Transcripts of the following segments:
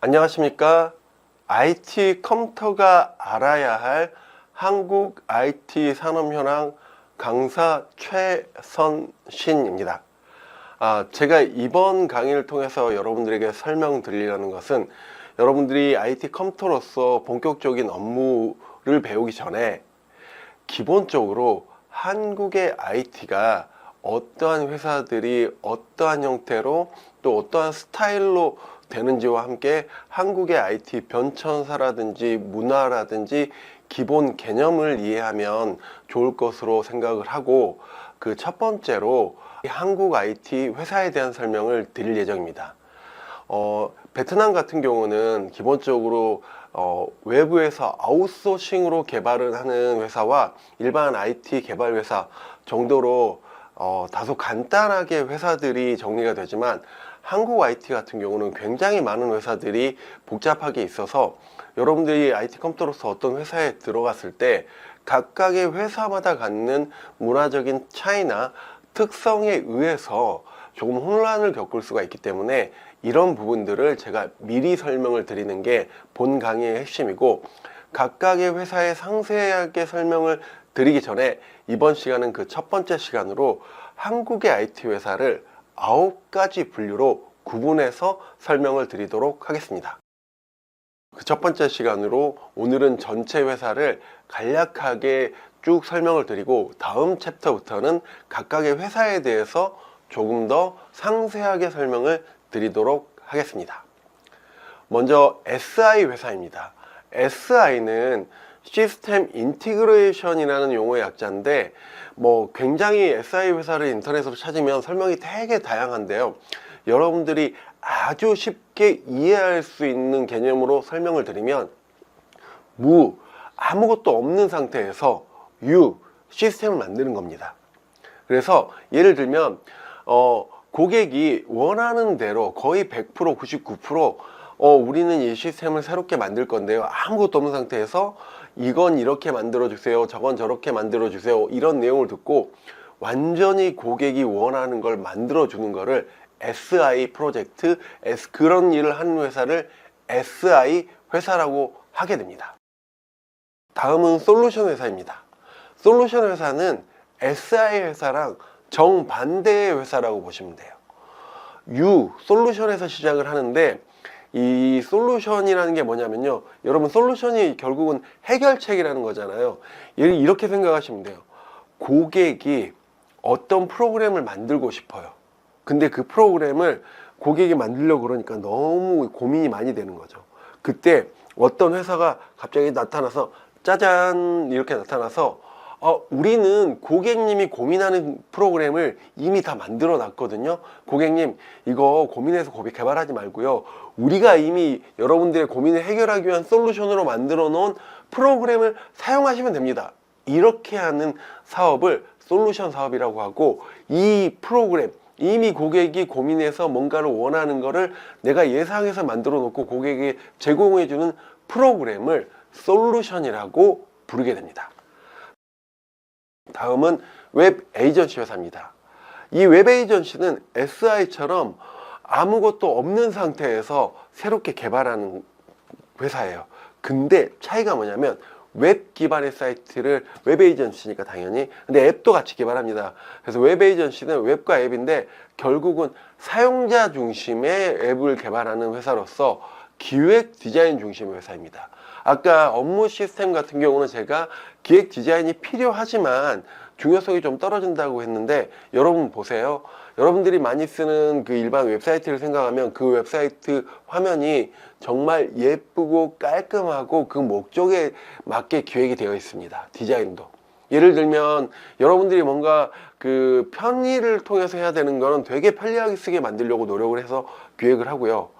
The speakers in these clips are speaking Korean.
안녕하십니까. IT 컴퓨터가 알아야 할 한국 IT 산업 현황 강사 최선신입니다. 제가 이번 강의를 통해서 여러분들에게 설명드리려는 것은 여러분들이 IT 컴퓨터로서 본격적인 업무를 배우기 전에 기본적으로 한국의 IT가 어떠한 회사들이 어떠한 형태로 또 어떠한 스타일로 되는지와 함께 한국의 IT 변천사라든지 문화라든지 기본 개념을 이해하면 좋을 것으로 생각을 하고, 그 첫 번째로 한국 IT 회사에 대한 설명을 드릴 예정입니다. 베트남 같은 경우는 기본적으로 외부에서 아웃소싱으로 개발을 하는 회사와 일반 IT 개발 회사 정도로 다소 간단하게 회사들이 정리가 되지만, 한국 IT 같은 경우는 굉장히 많은 회사들이 복잡하게 있어서 여러분들이 IT 컴퓨터로서 어떤 회사에 들어갔을 때 각각의 회사마다 갖는 문화적인 차이나 특성에 의해서 조금 혼란을 겪을 수가 있기 때문에 이런 부분들을 제가 미리 설명을 드리는 게 본 강의의 핵심이고, 각각의 회사에 상세하게 설명을 드리기 전에 이번 시간은 그 첫 번째 시간으로 한국의 IT 회사를 9가지 분류로 구분해서 설명을 드리도록 하겠습니다. 그 첫 번째 시간으로 오늘은 전체 회사를 간략하게 쭉 설명을 드리고, 다음 챕터부터는 각각의 회사에 대해서 조금 더 상세하게 설명을 드리도록 하겠습니다. 먼저 SI 회사입니다. SI는 시스템 인티그레이션이라는 용어의 약자인데, 굉장히 SI 회사를 인터넷으로 찾으면 설명이 되게 다양한데요. 여러분들이 아주 쉽게 이해할 수 있는 개념으로 설명을 드리면, 아무것도 없는 상태에서 시스템을 만드는 겁니다. 그래서 예를 들면 고객이 원하는 대로 거의 100%, 99% 우리는 이 시스템을 새롭게 만들 건데요, 아무것도 없는 상태에서 이건 이렇게 만들어 주세요, 저건 저렇게 만들어 주세요, 이런 내용을 듣고 완전히 고객이 원하는 걸 만들어 주는 거를 SI 프로젝트, 그런 일을 하는 회사를 SI 회사라고 하게 됩니다. 다음은 솔루션 회사입니다. 솔루션 회사는 SI 회사랑 정반대의 회사라고 보시면 돼요. 솔루션에서 시작을 하는데, 이 솔루션이라는 게 뭐냐면요, 여러분, 솔루션이 결국은 해결책이라는 거잖아요. 이렇게 생각하시면 돼요. 고객이 어떤 프로그램을 만들고 싶어요. 근데 그 프로그램을 고객이 만들려고 그러니까 너무 고민이 많이 되는 거죠. 그때 어떤 회사가 갑자기 나타나서 짜잔 이렇게 나타나서 우리는 고객님이 고민하는 프로그램을 이미 다 만들어 놨거든요. 고객님, 이거 고민해서 개발하지 말고요, 우리가 이미 여러분들의 고민을 해결하기 위한 솔루션으로 만들어 놓은 프로그램을 사용하시면 됩니다. 이렇게 하는 사업을 솔루션 사업이라고 하고, 이 프로그램, 이미 고객이 고민해서 뭔가를 원하는 거를 내가 예상해서 만들어 놓고 고객에게 제공해 주는 프로그램을 솔루션이라고 부르게 됩니다. 다음은 웹 에이전시 회사입니다. 이 웹 에이전시는 SI처럼 아무것도 없는 상태에서 새롭게 개발하는 회사예요. 근데 차이가 뭐냐면, 웹 기반의 사이트를 웹 에이전시니까 당연히, 근데 앱도 같이 개발합니다. 그래서 웹 에이전시는 웹과 앱인데 결국은 사용자 중심의 앱을 개발하는 회사로서 기획 디자인 중심의 회사입니다. 아까 업무 시스템 같은 경우는 제가 기획 디자인이 필요하지만 중요성이 좀 떨어진다고 했는데, 여러분 보세요. 여러분들이 많이 쓰는 그 일반 웹사이트를 생각하면 그 웹사이트 화면이 정말 예쁘고 깔끔하고 그 목적에 맞게 기획이 되어 있습니다. 디자인도. 예를 들면 여러분들이 뭔가 그 편의를 통해서 해야 되는 거는 되게 편리하게 쓰게 만들려고 노력을 해서 기획을 하고요.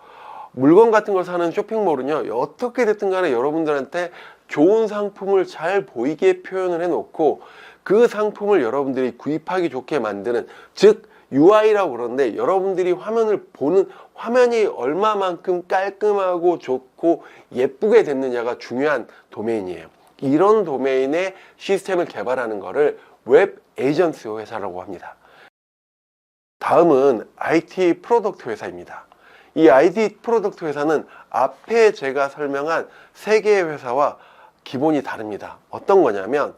물건 같은 걸 사는 쇼핑몰은요, 어떻게 됐든 간에 여러분들한테 좋은 상품을 잘 보이게 표현을 해 놓고 그 상품을 여러분들이 구입하기 좋게 만드는, 즉 UI라고 그러는데, 여러분들이 화면을 보는 화면이 얼마만큼 깔끔하고 좋고 예쁘게 됐느냐가 중요한 도메인이에요. 이런 도메인의 시스템을 개발하는 거를 웹 에이전시 회사라고 합니다. 다음은 IT 프로덕트 회사입니다. 이 IT 프로덕트 회사는 앞에 제가 설명한 3개의 회사와 기본이 다릅니다. 어떤 거냐면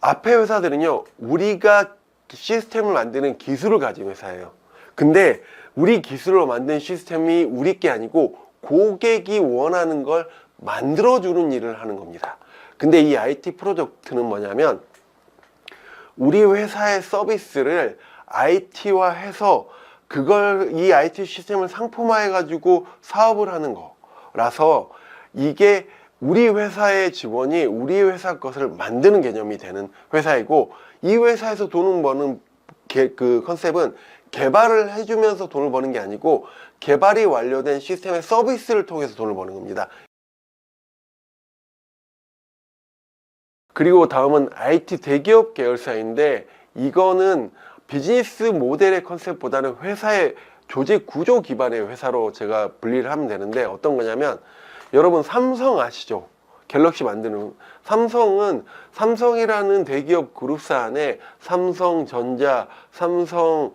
앞에 회사들은요, 우리가 시스템을 만드는 기술을 가진 회사예요. 근데 우리 기술로 만든 시스템이 우리 게 아니고 고객이 원하는 걸 만들어주는 일을 하는 겁니다. 근데 이 IT 프로젝트는 뭐냐면 우리 회사의 서비스를 IT화해서 그걸 이 IT 시스템을 상품화해 가지고 사업을 하는 거라서 이게 우리 회사의 직원이 우리 회사 것을 만드는 개념이 되는 회사이고, 이 회사에서 돈을 버는 그 컨셉은 개발을 해주면서 돈을 버는 게 아니고 개발이 완료된 시스템의 서비스를 통해서 돈을 버는 겁니다. 그리고 다음은 IT 대기업 계열사인데, 이거는 비즈니스 모델의 컨셉보다는 회사의 조직 구조 기반의 회사로 제가 분리를 하면 되는데, 어떤 거냐면 여러분 삼성 아시죠? 갤럭시 만드는 삼성은 삼성이라는 대기업 그룹사 안에 삼성전자, 삼성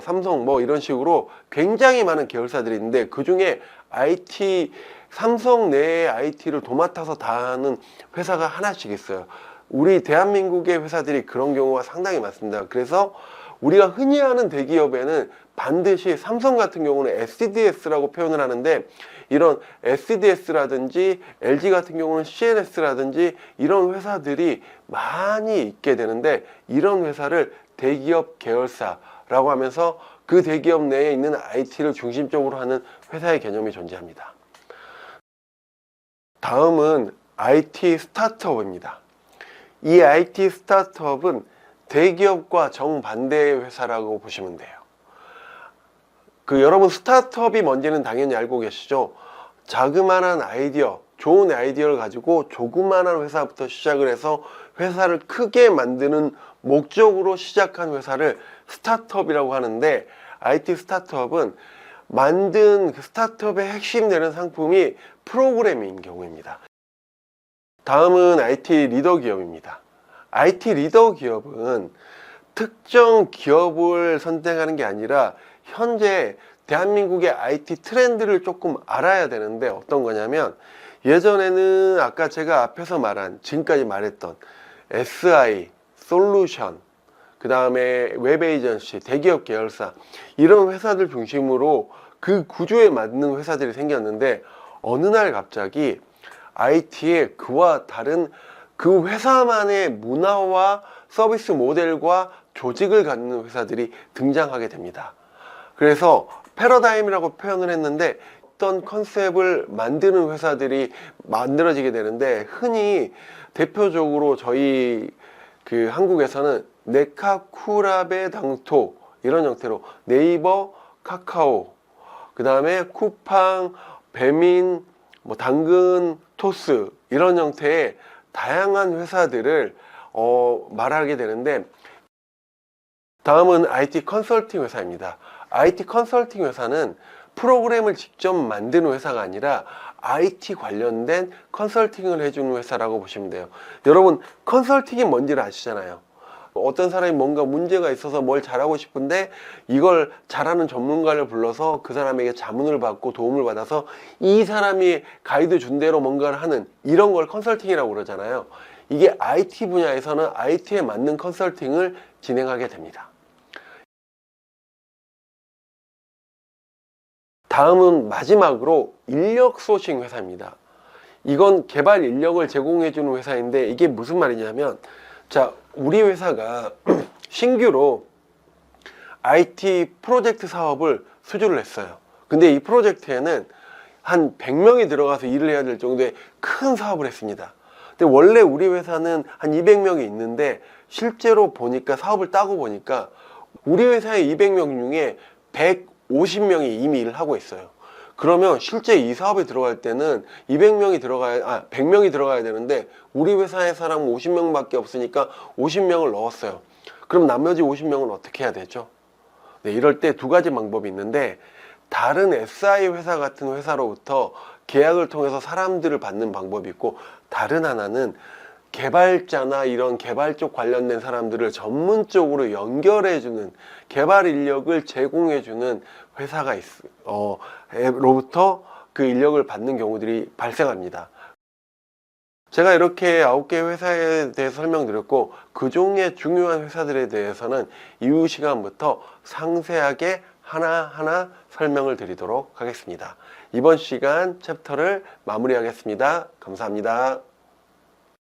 삼성 이런 식으로 굉장히 많은 계열사들이 있는데, 그 중에 IT 삼성 내의 IT를 도맡아서 다 하는 회사가 하나씩 있어요. 우리 대한민국의 회사들이 그런 경우가 상당히 많습니다. 그래서 우리가 흔히 아는 대기업에는 반드시 삼성 같은 경우는 SDS라고 표현을 하는데, 이런 SDS라든지 LG 같은 경우는 CNS라든지 이런 회사들이 많이 있게 되는데, 이런 회사를 대기업 계열사라고 하면서 그 대기업 내에 있는 IT를 중심적으로 하는 회사의 개념이 존재합니다. 다음은 IT 스타트업입니다. 이 IT 스타트업은 대기업과 정반대의 회사라고 보시면 돼요. 여러분 스타트업이 뭔지는 당연히 알고 계시죠? 자그마한 아이디어, 좋은 아이디어를 가지고 조그마한 회사부터 시작을 해서 회사를 크게 만드는 목적으로 시작한 회사를 스타트업이라고 하는데, IT 스타트업은 만든 그 스타트업의 핵심 되는 상품이 프로그램인 경우입니다. 다음은 IT 리더 기업입니다. IT 리더 기업은 특정 기업을 선택하는 게 아니라 현재 대한민국의 IT 트렌드를 조금 알아야 되는데, 어떤 거냐면 예전에는 아까 제가 앞에서 말한, 지금까지 말했던 SI, 솔루션, 그 다음에 웹 에이전시, 대기업 계열사, 이런 회사들 중심으로 그 구조에 맞는 회사들이 생겼는데, 어느 날 갑자기 IT에 그와 다른 그 회사만의 문화와 서비스 모델과 조직을 갖는 회사들이 등장하게 됩니다. 그래서 패러다임이라고 표현을 했는데, 어떤 컨셉을 만드는 회사들이 만들어지게 되는데, 흔히 대표적으로 저희 한국에서는 네카쿠라베 당토 이런 형태로 네이버, 카카오, 그 다음에 쿠팡, 배민, 당근, 토스 이런 형태의 다양한 회사들을 말하게 되는데, 다음은 IT 컨설팅 회사입니다. IT 컨설팅 회사는 프로그램을 직접 만드는 회사가 아니라 IT 관련된 컨설팅을 해주는 회사라고 보시면 돼요. 여러분 컨설팅이 뭔지를 아시잖아요. 어떤 사람이 뭔가 문제가 있어서 뭘 잘하고 싶은데 이걸 잘하는 전문가를 불러서 그 사람에게 자문을 받고 도움을 받아서 이 사람이 가이드 준 대로 뭔가를 하는, 이런 걸 컨설팅이라고 그러잖아요. 이게 IT 분야에서는 IT에 맞는 컨설팅을 진행하게 됩니다. 다음은 마지막으로 인력 소싱 회사입니다. 이건 개발 인력을 제공해 주는 회사인데, 이게 무슨 말이냐면, 자, 우리 회사가 신규로 IT 프로젝트 사업을 수주를 했어요. 근데 이 프로젝트에는 한 100명이 들어가서 일을 해야 될 정도의 큰 사업을 했습니다. 근데 원래 우리 회사는 한 200명이 있는데, 실제로 보니까 사업을 따고 보니까 우리 회사의 200명 중에 150명이 이미 일을 하고 있어요. 그러면 실제 이 사업에 들어갈 때는 100명이 들어가야 되는데, 우리 회사의 사람은 50명밖에 없으니까 50명을 넣었어요. 그럼 나머지 50명은 어떻게 해야 되죠? 네, 이럴 때 두 가지 방법이 있는데, 다른 SI 회사 같은 회사로부터 계약을 통해서 사람들을 받는 방법이 있고, 다른 하나는 개발자나 이런 개발 쪽 관련된 사람들을 전문적으로 연결해주는, 개발 인력을 제공해주는 회사가 로부터 그 인력을 받는 경우들이 발생합니다. 제가 이렇게 9개 회사에 대해서 설명드렸고, 그 중에 중요한 회사들에 대해서는 이후 시간부터 상세하게 하나하나 설명을 드리도록 하겠습니다. 이번 시간 챕터를 마무리하겠습니다. 감사합니다.